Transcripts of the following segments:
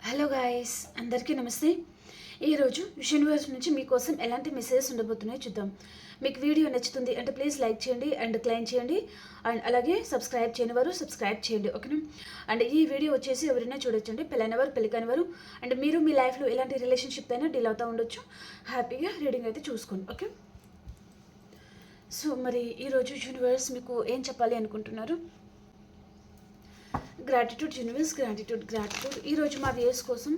Hello guys, అందరికీ నమస్తే. ఈరోజు యూనివర్స్ నుంచి మీకోసం ఎలాంటి మెసేజెస్ ఉండబోతున్నాయో చూద్దాం. మీకు వీడియో నచ్చుతుంది అంటే ప్లీజ్ లైక్ చేయండి అండ్ క్లైమ్ చేయండి అండ్ అలాగే సబ్స్క్రైబ్ చేయని వారు సబ్స్క్రైబ్ చేయండి, ఓకేనా. అండ్ ఈ వీడియో వచ్చేసి ఎవరైనా చూడొచ్చండి, పెళ్ళైనవారు పెళ్ళికాని వారు అండ్ మీరు మీ లైఫ్లో ఎలాంటి రిలేషన్షిప్ అయినా డీల్ అవుతూ ఉండొచ్చు. హ్యాపీగా రీడింగ్ అయితే చూసుకోండి, ఓకే. సో మరి ఈరోజు యూనివర్స్ మీకు ఏం చెప్పాలి అనుకుంటున్నారు? Gratitude universe, gratitude. ఈరోజు మా వ్యూయర్స్ కోసం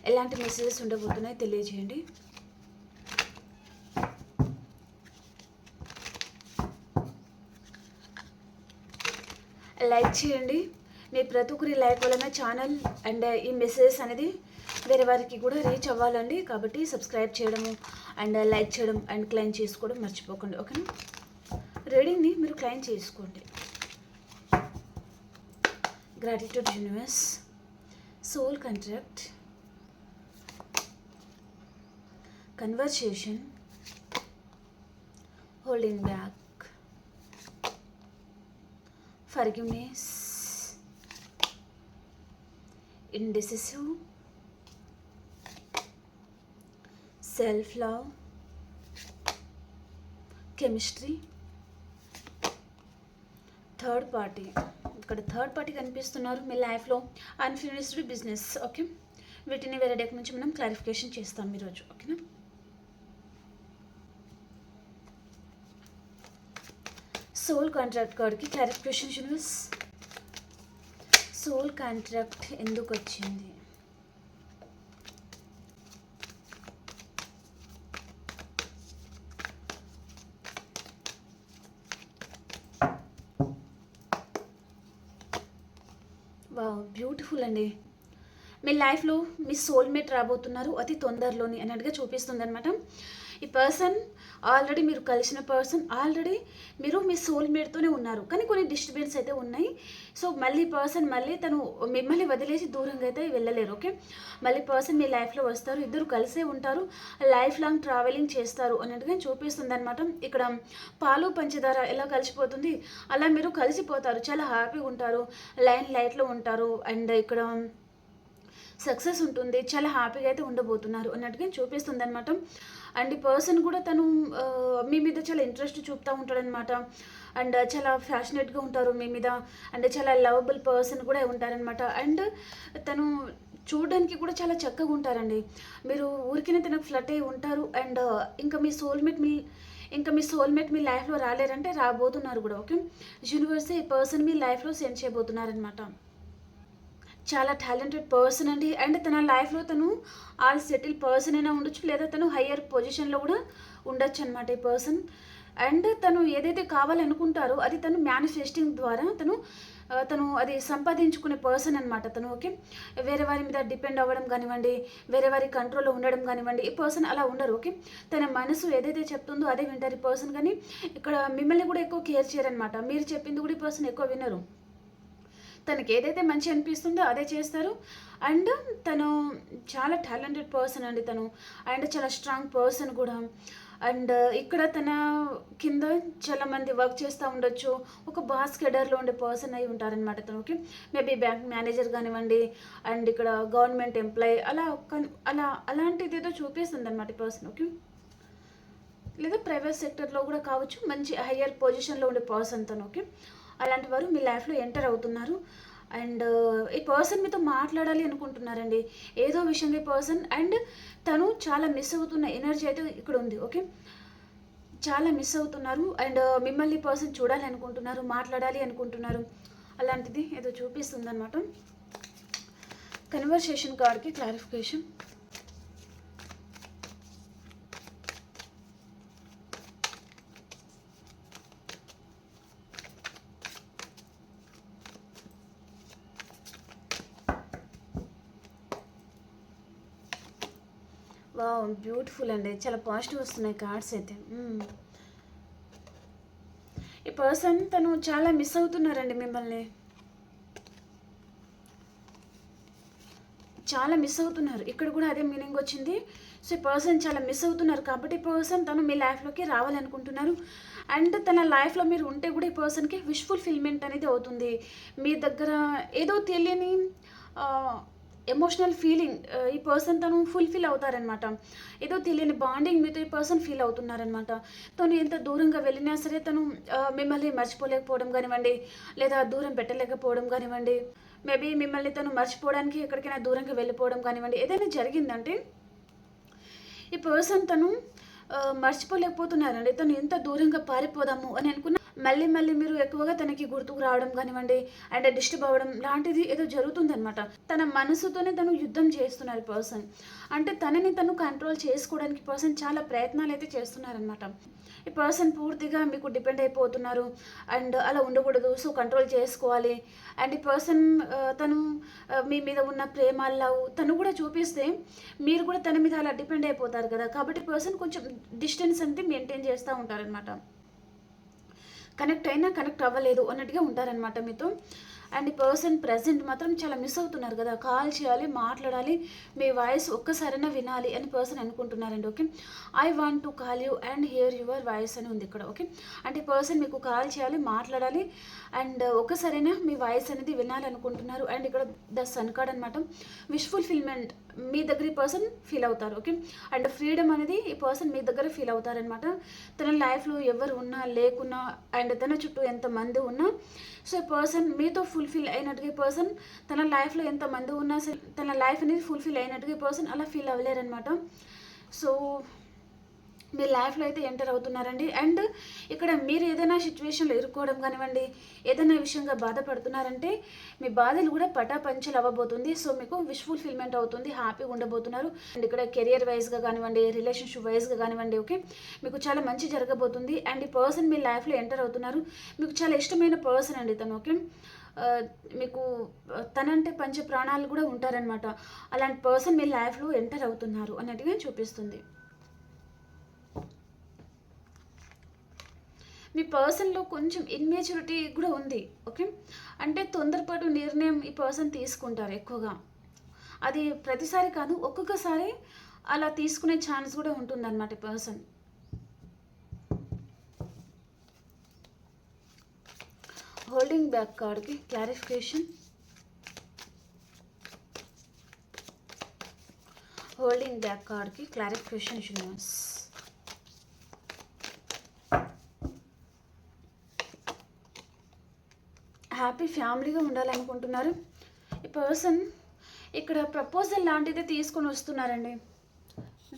ఎలాంటి మెసేజెస్ ఉండబోతున్నాయో తెలియజేయండి. లైక్ చేయండి. మీ ప్రతి ఒక్కరి లైక్ వలన ఛానల్ అండ్ ఈ మెసేజెస్ అనేది వేరే వారికి కూడా రీచ్ అవ్వాలండి. కాబట్టి సబ్స్క్రైబ్ చేయడము అండ్ లైక్ చేయడం అండ్ క్లైమ్ చేసుకోవడం మర్చిపోకండి, ఓకేనా. రీడింగ్ని మీరు క్లైమ్ చేసుకోండి. Gratitude universe, soul contract, conversation, holding back, forgiveness, indecisive, self-love, chemistry, third party. ఇక్కడ థర్డ్ పార్టీ కనిపిస్తున్నారు మీ లైఫ్లో. Unfinished business, okay. వీటిని వేరే డెక్ నుంచి మనం క్లారిఫికేషన్ చేస్తాం ఈరోజు, ఓకేనా. సోల్ కాంట్రాక్ట్ కార్డ్కి క్లారిఫికేషన్ యూనివర్స్. సోల్ కాంట్రాక్ట్ ఎందుకు వచ్చింది? వావ్, బ్యూటిఫుల్ అండి. మీ లైఫ్లో మీ సోల్మేట్ రాబోతున్నారు అతి తొందరలోని అన్నట్టుగా చూపిస్తుంది అనమాట. ఈ పర్సన్ ఆల్రెడీ మీరు కలిసిన పర్సన్ ఆల్రెడీ మీరు మీ సోల్మేట్తోనే ఉన్నారు, కానీ కొన్ని డిస్టర్బెన్స్ అయితే ఉన్నాయి. సో మళ్ళీ పర్సన్ తను మిమ్మల్ని వదిలేసి దూరంగా అయితే వెళ్ళలేరు, ఓకే. మళ్ళీ పర్సన్ మీ లైఫ్లో వస్తారు, ఇద్దరు కలిసే ఉంటారు, లైఫ్ లాంగ్ ట్రావెలింగ్ చేస్తారు అన్నట్టుగా చూపిస్తుంది అనమాట. ఇక్కడ పాలు పంచదార ఎలా కలిసిపోతుంది అలా మీరు కలిసిపోతారు, చాలా హ్యాపీగా ఉంటారు, లైట్లో ఉంటారు అండ్ ఇక్కడ సక్సెస్ ఉంటుంది, చాలా హ్యాపీగా అయితే ఉండబోతున్నారు అన్నట్టుగా చూపిస్తుంది అనమాట. అండ్ ఈ పర్సన్ కూడా తను మీ మీద చాలా ఇంట్రెస్ట్ చూపుతూ ఉంటాడనమాట. అండ్ చాలా ఫ్యాషనేట్గా ఉంటారు మీ మీద అండ్ చాలా లవబుల్ పర్సన్ కూడా ఉంటారనమాట. అండ్ తను చూడడానికి కూడా చాలా చక్కగా ఉంటారండి. మీరు ఊరికినే తనకు ఫ్లట్ అయి ఉంటారు. అండ్ ఇంకా మీ సోల్మేట్ మీ లైఫ్లో రాలేరంటే రాబోతున్నారు కూడా, ఓకే. యూనివర్స్ ఈ పర్సన్ మీ లైఫ్లో సెండ్ చేయబోతున్నారనమాట. చాలా టాలెంటెడ్ పర్సన్ అండి. అండ్ తన లైఫ్లో తను ఆల్ సెటిల్ పర్సన్ అయినా ఉండొచ్చు, లేదా తను హయ్యర్ పొజిషన్లో కూడా ఉండొచ్చు అనమాట ఈ పర్సన్. అండ్ తను ఏదైతే కావాలనుకుంటారో అది తను మేనిఫెస్టింగ్ ద్వారా తను అది సంపాదించుకునే పర్సన్ అనమాట తను, ఓకే. వేరే వారి మీద డిపెండ్ అవ్వడం కానివ్వండి, వేరే వారి కంట్రోల్లో ఉండడం కానివ్వండి, ఈ పర్సన్ అలా ఉండరు, ఓకే. తన మనసు ఏదైతే చెప్తుందో అదే వింటారు ఈ పర్సన్. కానీ ఇక్కడ మిమ్మల్ని కూడా ఎక్కువ కేర్ చేయరనమాట. మీరు చెప్పింది కూడా ఈ పర్సన్ ఎక్కువ వినరు. తనకి ఏదైతే మంచి అనిపిస్తుందో అదే చేస్తారు. అండ్ తను చాలా టాలెంటెడ్ పర్సన్ అండి తను. అండ్ చాలా స్ట్రాంగ్ పర్సన్ కూడా. అండ్ ఇక్కడ తన కింద చాలా మంది వర్క్ చేస్తూ ఉండొచ్చు, ఒక బాస్ కెడర్లో ఉండే పర్సన్ అయి ఉంటారనమాట తను, ఓకే. మేబీ బ్యాంక్ మేనేజర్ కానివ్వండి అండ్ ఇక్కడ గవర్నమెంట్ ఎంప్లాయీ అలాంటిది ఏదో చూపిస్తుంది అనమాట ఈ పర్సన్, ఓకే. లేదా ప్రైవేట్ సెక్టర్లో కూడా కావచ్చు, మంచి హయ్యర్ పొజిషన్లో ఉండే పర్సన్ తను, ఓకే. అలాంటి వారు మీ లైఫ్లో ఎంటర్ అవుతున్నారు. అండ్ ఈ పర్సన్ మీతో మాట్లాడాలి అనుకుంటున్నారండి ఏదో విషయంగా ఈ పర్సన్. అండ్ తను చాలా మిస్ అవుతున్న ఎనర్జీ అయితే ఇక్కడ ఉంది, ఓకే. చాలా మిస్ అవుతున్నారు అండ్ మిమ్మల్ని పర్సన్ చూడాలి అనుకుంటున్నారు, మాట్లాడాలి అనుకుంటున్నారు, అలాంటిది ఏదో చూపిస్తుంది అనమాట. కన్వర్సేషన్ కార్డ్కి క్లారిఫికేషన్. వావ్, బ్యూటిఫుల్ అండి. చాలా పాజిటివ్ వస్తున్నాయి కార్డ్స్ అయితే. ఈ పర్సన్ తను చాలా మిస్ అవుతున్నారండి మిమ్మల్ని, చాలా మిస్ అవుతున్నారు. ఇక్కడ కూడా అదే మీనింగ్ వచ్చింది. సో ఈ పర్సన్ చాలా మిస్ అవుతున్నారు కాబట్టి ఈ పర్సన్ తను మీ లైఫ్లోకి రావాలనుకుంటున్నారు. అండ్ తన లైఫ్లో మీరు ఉంటే కూడా ఈ పర్సన్కి విష్ ఫుల్ఫిల్మెంట్ అనేది అవుతుంది. మీ దగ్గర ఏదో తెలియని ఎమోషనల్ ఫీలింగ్ ఈ పర్సన్ తను ఫుల్ఫిల్ అవుతారనమాట. ఏదో తెలియని బాండింగ్ మీతో ఈ పర్సన్ ఫీల్ అవుతున్నారనమాట. తను ఎంత దూరంగా వెళ్ళినా సరే తను మిమ్మల్ని మర్చిపోలేకపోవడం కానివ్వండి, లేదా దూరం పెట్టలేకపోవడం కానివ్వండి, మేబీ మిమ్మల్ని తను మర్చిపోవడానికి ఎక్కడికైనా దూరంగా వెళ్ళిపోవడం కానివ్వండి, ఏదైనా జరిగిందంటే ఈ పర్సన్ తను మర్చిపోలేకపోతున్నారండి. తను ఎంత దూరంగా పారిపోదాము అని అనుకున్న మళ్ళీ మళ్ళీ మీరు ఎక్కువగా తనకి గుర్తుకు రావడం కానివ్వండి, అండ్ డిస్టర్బ్ అవ్వడం లాంటిది ఏదో జరుగుతుందనమాట. తన మనసుతోనే తను యుద్ధం చేస్తున్నారు పర్సన్. అంటే తనని తను కంట్రోల్ చేసుకోవడానికి పర్సన్ చాలా ప్రయత్నాలు అయితే చేస్తున్నారనమాట. ఈ పర్సన్ పూర్తిగా మీకు డిపెండ్ అయిపోతున్నారు అండ్ అలా ఉండకూడదు, సో కంట్రోల్ చేసుకోవాలి. అండ్ ఈ పర్సన్ తను మీ మీద ఉన్న ప్రేమ లవ్ తను కూడా చూపిస్తే మీరు కూడా తన మీద అలా డిపెండ్ అయిపోతారు కదా. కాబట్టి పర్సన్ కొంచెం డిస్టెన్స్ అనేది మెయింటైన్ చేస్తూ ఉంటారనమాట. కనెక్ట్ అయినా కనెక్ట్ అవ్వలేదు అన్నట్టుగా ఉంటారనమాట మీతో. అండ్ ఈ పర్సన్ ప్రజెంట్ మాత్రం చాలా మిస్ అవుతున్నారు కదా. కాల్ చేయాలి, మాట్లాడాలి, మీ వాయిస్ ఒక్కసారైనా వినాలి అని పర్సన్ అనుకుంటున్నారండి. Okay, I want to call you and here your voice అని ఉంది ఇక్కడ. ఓకే, అంటే పర్సన్ మీకు కాల్ చేయాలి, మాట్లాడాలి అండ్ ఒక్కసారైనా మీ వాయిస్ అనేది వినాలి అనుకుంటున్నారు. అండ్ ఇక్కడ ద సన్ కార్డ్ అనమాట. విష్ ఫుల్ఫిల్మెంట్ మీ దగ్గర ఈ పర్సన్ ఫీల్ అవుతారు. ఓకే, అండ్ ఫ్రీడమ్ అనేది ఈ పర్సన్ మీ దగ్గర ఫీల్ అవుతారనమాట. తన లైఫ్లో ఎవరు ఉన్నా లేకున్నా అండ్ తన చుట్టూ ఎంతమంది ఉన్నా, సో ఈ పర్సన్ మీతో ఫుల్ఫిల్ అయినట్టుగా ఈ పర్సన్ తన లైఫ్లో ఎంతమంది ఉన్నా సరే తన లైఫ్ అనేది ఫుల్ఫిల్ అయినట్టుగా ఈ పర్సన్ అలా ఫీల్ అవ్వలేరనమాట. సో మీ లైఫ్లో అయితే ఎంటర్ అవుతున్నారండి. అండ్ ఇక్కడ మీరు ఏదైనా సిచ్యువేషన్లో ఇరుక్కోవడం కానివ్వండి, ఏదైనా విషయంగా బాధపడుతున్నారంటే మీ బాధలు కూడా పటాపంచలు అవ్వబోతుంది. సో మీకు విష్ ఫుల్ఫిల్మెంట్ అవుతుంది, హ్యాపీగా ఉండబోతున్నారు. అండ్ ఇక్కడ కెరియర్ వైజ్గా కానివ్వండి, రిలేషన్షిప్ వైజ్గా కానివ్వండి, ఓకే మీకు చాలా మంచి జరగబోతుంది. అండ్ ఈ పర్సన్ మీ లైఫ్లో ఎంటర్ అవుతున్నారు. మీకు చాలా ఇష్టమైన పర్సన్ అండి తను. ఓకే, మీకు తనంటే పంచ ప్రాణాలు కూడా ఉంటారనమాట. అలాంటి పర్సన్ మీ లైఫ్లో ఎంటర్ అవుతున్నారు అన్నట్టుగా చూపిస్తుంది. మీ పర్సన్లో కొంచెం ఇన్మెచ్యూరిటీ కూడా ఉంది. ఓకే, అంటే తొందరపాటు నిర్ణయం ఈ పర్సన్ తీసుకుంటారు ఎక్కువగా. అది ప్రతిసారి కాదు, ఒక్కొక్కసారి అలా తీసుకునే ఛాన్స్ కూడా ఉంటుందన్నమాట ఈ పర్సన్. హోల్డింగ్ బ్యాక్ కార్డ్కి క్లారిఫికేషన్. హోల్డింగ్ బ్యాక్ కార్డ్కి క్లారిఫికేషన్ యూనివర్స్. హ్యాపీ ఫ్యామిలీగా ఉండాలనుకుంటున్నారు ఈ పర్సన్. ఇక్కడ ప్రపోజల్ లాంటిది తీసుకొని వస్తున్నారండి.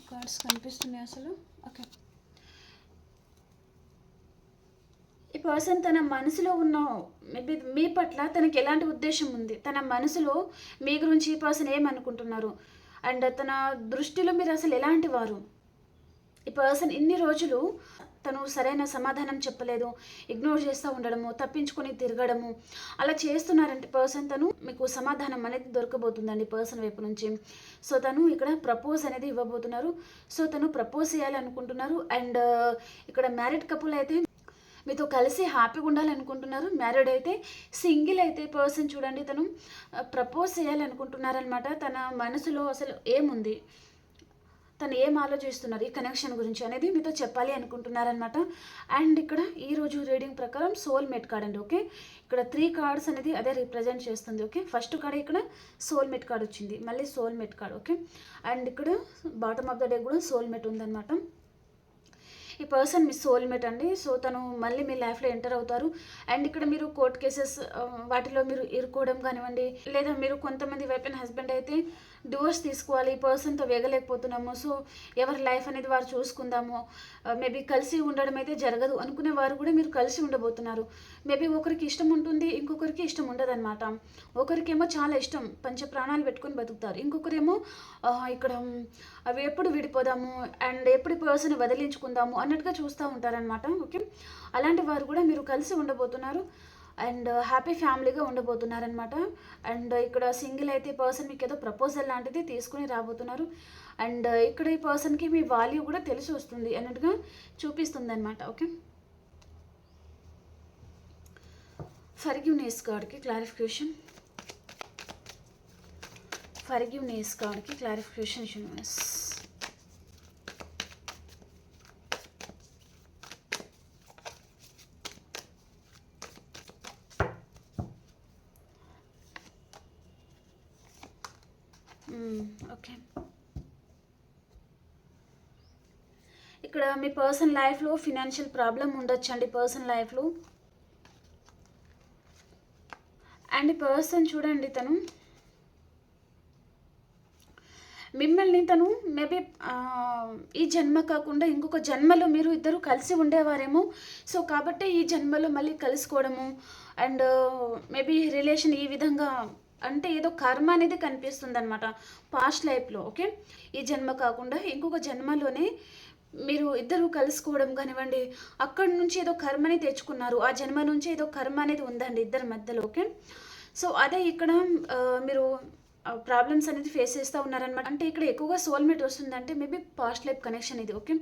కార్డ్స్ కనిపిస్తున్నాయి అసలు. ఓకే, ఈ పర్సన్ తన మనసులో ఉన్న మేబీ మీ పట్ల తనకి ఎలాంటి ఉద్దేశం ఉంది, తన మనసులో మీ గురించి ఈ పర్సన్ ఏమనుకుంటున్నారు అండ్ తన దృష్టిలో మీరు అసలు ఎలాంటి వారు. ఈ పర్సన్ ఇన్ని రోజులు తను సరైన సమాధానం చెప్పలేదు, ఇగ్నోర్ చేస్తూ ఉండడము, తప్పించుకొని తిరగడము అలా చేస్తున్నారంటే పర్సన్ తను మీకు సమాధానం అనేది దొరకబోతుందండి పర్సన్ వైపు నుంచి. సో తను ఇక్కడ ప్రపోజ్ అనేది ఇవ్వబోతున్నారు. సో తను ప్రపోజ్ చేయాలనుకుంటున్నారు. అండ్ ఇక్కడ మ్యారీడ్ కపుల్ అయితే మీతో కలిసి హ్యాపీగా ఉండాలనుకుంటున్నారు. మ్యారీడ్ అయితే, సింగిల్ అయితే పర్సన్ చూడండి తను ప్రపోజ్ చేయాలనుకుంటున్నారనమాట. తన మనసులో అసలు ఏముంది, తను ఏం ఆలోచిస్తున్నారు ఈ కనెక్షన్ గురించి అనేది మీతో చెప్పాలి అనుకుంటున్నారనమాట. అండ్ ఇక్కడ ఈరోజు రీడింగ్ ప్రకారం సోల్మేట్ కార్డ్ అండి. ఓకే, ఇక్కడ 3 కార్డ్స్ అనేది అదే రిప్రజెంట్ చేస్తుంది. ఓకే, ఫస్ట్ కార్డ్ ఇక్కడ సోల్మేట్ కార్డ్ వచ్చింది, మళ్ళీ సోల్మేట్ కార్డ్. ఓకే, అండ్ ఇక్కడ బాటమ్ ఆఫ్ ద డెక్ కూడా సోల్మేట్ ఉందన్నమాట. ఈ పర్సన్ మీ సోల్మేట్ అండి. సో తను మళ్ళీ మీ లైఫ్లో ఎంటర్ అవుతారు. అండ్ ఇక్కడ మీరు కోర్ట్ కేసెస్ వాటిలో మీరు ఇరుకోవడం కానివ్వండి, లేదా మీరు కొంతమంది వైఫ్ అండ్ హస్బెండ్ అయితే డివోర్స్ తీసుకోవాలి, ఈ పర్సన్తో వేగలేకపోతున్నాము, సో ఎవరి లైఫ్ అనేది వారు చూసుకుందాము, మేబీ కలిసి ఉండడం అయితే జరగదు అనుకునే వారు కూడా మీరు కలిసి ఉండబోతున్నారు. మేబీ ఒకరికి ఇష్టం ఉంటుంది, ఇంకొకరికి ఇష్టం ఉండదు అనమాట. ఒకరికేమో చాలా ఇష్టం, పంచ ప్రాణాలు పెట్టుకొని బతుకుతారు, ఇంకొకరేమో ఇక్కడ అవి ఎప్పుడు విడిపోదాము అండ్ ఎప్పుడు పర్సన్ వదిలించుకుందాము అన్నట్టుగా చూస్తూ ఉంటారనమాట. ఓకే, అలాంటి వారు కూడా మీరు కలిసి ఉండబోతున్నారు అండ్ హ్యాపీ ఫ్యామిలీగా ఉండబోతున్నారనమాట. అండ్ ఇక్కడ సింగిల్ అయితే పర్సన్ మీకు ఏదో ప్రపోజల్ లాంటిది తీసుకుని రాబోతున్నారు. అండ్ ఇక్కడ ఈ పర్సన్కి మీ వాల్యూ కూడా తెలిసి వస్తుంది అన్నట్టుగా చూపిస్తుంది అనమాట. ఓకే, ఫర్గివ్నెస్ కార్డ్కి క్లారిఫికేషన్. ఫర్గివ్నెస్ కార్డ్కి క్లారిఫికేషన్ యూనివర్స్. ఓకే. ఇక్కడ మీ పర్సన్ లైఫ్లో ఫినాన్షియల్ ప్రాబ్లం ఉండొచ్చండి పర్సన్ లైఫ్లో. అండ్ పర్సన్ చూడండి తను మిమ్మల్ని తను మేబీ ఈ జన్మ కాకుండా ఇంకొక జన్మలో మీరు ఇద్దరు కలిసి ఉండేవారేమో. సో కాబట్టి ఈ జన్మలో మళ్ళీ కలుసుకోవడము అండ్ మేబీ రిలేషన్ ఈ విధంగా అంటే ఏదో కర్మ అనేది కనిపిస్తుంది అనమాట పాస్ట్ లైఫ్లో. ఓకే, ఈ జన్మ కాకుండా ఇంకొక జన్మలోనే మీరు ఇద్దరు కలుసుకోవడం కానివ్వండి, అక్కడి నుంచి ఏదో కర్మని తెచ్చుకున్నారు, ఆ జన్మ నుంచి ఏదో కర్మ అనేది ఉందండి ఇద్దరి మధ్యలో. ఓకే, సో అదే ఇక్కడ మీరు ప్రాబ్లమ్స్ అనేది ఫేస్ చేస్తూ ఉన్నారనమాట. అంటే ఇక్కడ ఎక్కువగా సోల్మేట్ వస్తుందంటే మేబీ పాస్ట్ లైఫ్ కనెక్షన్ ఇది. ఓకే,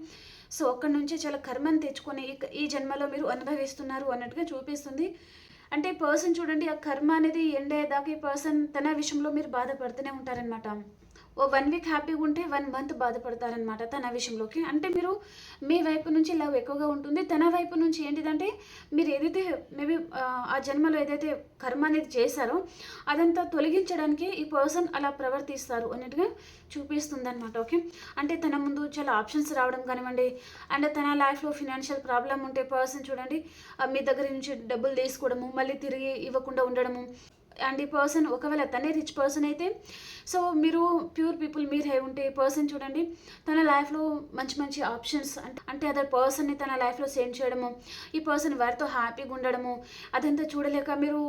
సో అక్కడ నుంచి చాలా కర్మని తెచ్చుకొని ఈ జన్మలో మీరు అనుభవిస్తున్నారు అన్నట్టుగా చూపిస్తుంది. అంటే ఈ పర్సన్ చూడండి, ఆ కర్మ అనేది ఎండ్ అయ్యేదాకా ఈ పర్సన్ తన విషయంలో మీరు బాధపడుతూనే ఉంటారనమాట. ఓ 1 వీక్ హ్యాపీగా ఉంటే 1 మంత్ బాధపడతారనమాట తన విషయంలోకి. అంటే మీరు మీ వైపు నుంచి లవ్ ఎక్కువగా ఉంటుంది, తన వైపు నుంచి ఏంటిదంటే మీరు ఏదైతే మేబీ ఆ జన్మలో ఏదైతే కర్మ అనేది చేశారో అదంతా తొలగించడానికి ఈ పర్సన్ అలా ప్రవర్తిస్తారు అన్నట్టుగా చూపిస్తుంది అనమాట. ఓకే, అంటే తన ముందు చాలా ఆప్షన్స్ రావడం కానివ్వండి, అండ్ తన లైఫ్లో ఫినాన్షియల్ ప్రాబ్లం ఉంటే పర్సన్ చూడండి మీ దగ్గర నుంచి డబ్బులు తీసుకోవడము, మళ్ళీ తిరిగి ఇవ్వకుండా ఉండడము. అండ్ ఈ పర్సన్ ఒకవేళ తనే రిచ్ పర్సన్ అయితే, సో మీరు ప్యూర్ పీపుల్ మీరు అయి ఉంటే ఈ పర్సన్ చూడండి తన లైఫ్లో మంచి మంచి ఆప్షన్స్ అంటే అదర్ పర్సన్ని తన లైఫ్లో సెండ్ చేయడము, ఈ పర్సన్ వారితో హ్యాపీగా ఉండడము, అదంతా చూడలేక మీరు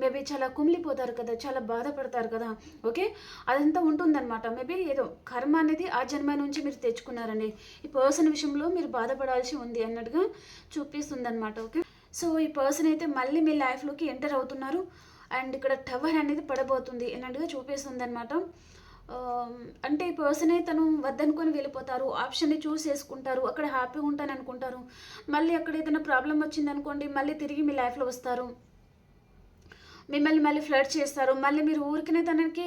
మేబీ చాలా కుమిలిపోతారు కదా, చాలా బాధపడతారు కదా. ఓకే, అదంతా ఉంటుందన్నమాట. మేబీ ఏదో కర్మ అనేది ఆ జన్మ నుంచి మీరు తెచ్చుకున్నారండి, ఈ పర్సన్ విషయంలో మీరు బాధపడాల్సి ఉంది అన్నట్టుగా చూపిస్తుంది అనమాట. ఓకే, సో ఈ పర్సన్ అయితే మళ్ళీ మీ లైఫ్లోకి ఎంటర్ అవుతున్నారు అండ్ ఇక్కడ టవర్ అనేది పడబోతుంది అన్నట్టుగా చూపిస్తుంది అనమాట. అంటే ఈ పర్సనే తను వద్దనుకొని వెళ్ళిపోతారు, ఆప్షన్ని చూస్ చేసుకుంటారు, అక్కడ హ్యాపీగా ఉంటాను అనుకుంటారు, మళ్ళీ అక్కడ ఏదైనా ప్రాబ్లం వచ్చిందనుకోండి మళ్ళీ తిరిగి మీ లైఫ్లో వస్తారు, మిమ్మల్ని మళ్ళీ ఫ్లర్ట్ చేస్తారు, మళ్ళీ మీరు ఊరికనే తనకి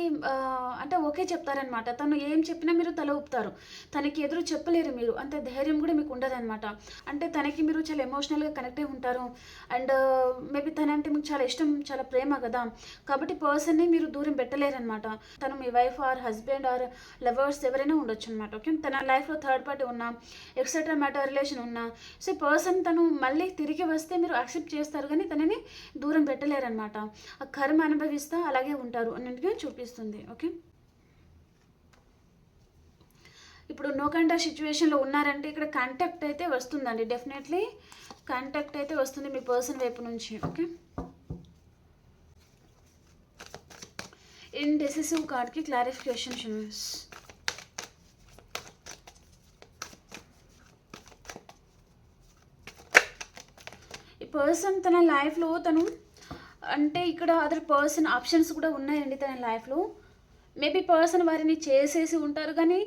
అంటే ఓకే చెప్తారనమాట. తను ఏం చెప్పినా మీరు తల ఊపుతారు, తనకి ఎదురు చెప్పలేరు మీరు, అంత ధైర్యం కూడా మీకు ఉండదన్నమాట. అంటే తనకి మీరు చాలా ఎమోషనల్గా కనెక్ట్ అయి ఉంటారు అండ్ మేబీ తనంటే మీకు చాలా ఇష్టం, చాలా ప్రేమ కదా, కాబట్టి పర్సన్ని మీరు దూరం పెట్టలేరనమాట. తను మీ wife or husband or lovers ఎవరైనా ఉండొచ్చు అనమాట. ఓకే, తన లైఫ్లో థర్డ్ పార్టీ ఉన్నా ఎక్సెట్రా మ్యాటర్ రిలేషన్ ఉన్నా, సో పర్సన్ తను మళ్ళీ తిరిగి వస్తే మీరు యాక్సెప్ట్ చేస్తారు కానీ తనని దూరం పెట్టలేరనమాట. ఆ కర్మ అనుభవిస్తూ అలాగే ఉంటారు అన్నట్టుగా చూపిస్తుంది. ఓకే, ఇప్పుడు నో కాంటాక్ట్ సిచ్యువేషన్లో ఉన్నారంటే ఇక్కడ కాంటాక్ట్ అయితే వస్తుందండి, డెఫినెట్లీ కాంటాక్ట్ అయితే వస్తుంది మీ పర్సన్ వైపు నుంచి. ఓకే, ఇండెసిసివ్ కార్డ్కి క్లారిఫికేషన్ చూస్. ఈ పర్సన్ తన లైఫ్లో తను అంటే ఇక్కడ అదర్ పర్సన్ ఆప్షన్స్ కూడా ఉన్నాయండి తన లైఫ్లో. మేబీ పర్సన్ వారిని చేసేసి ఉంటారు కానీ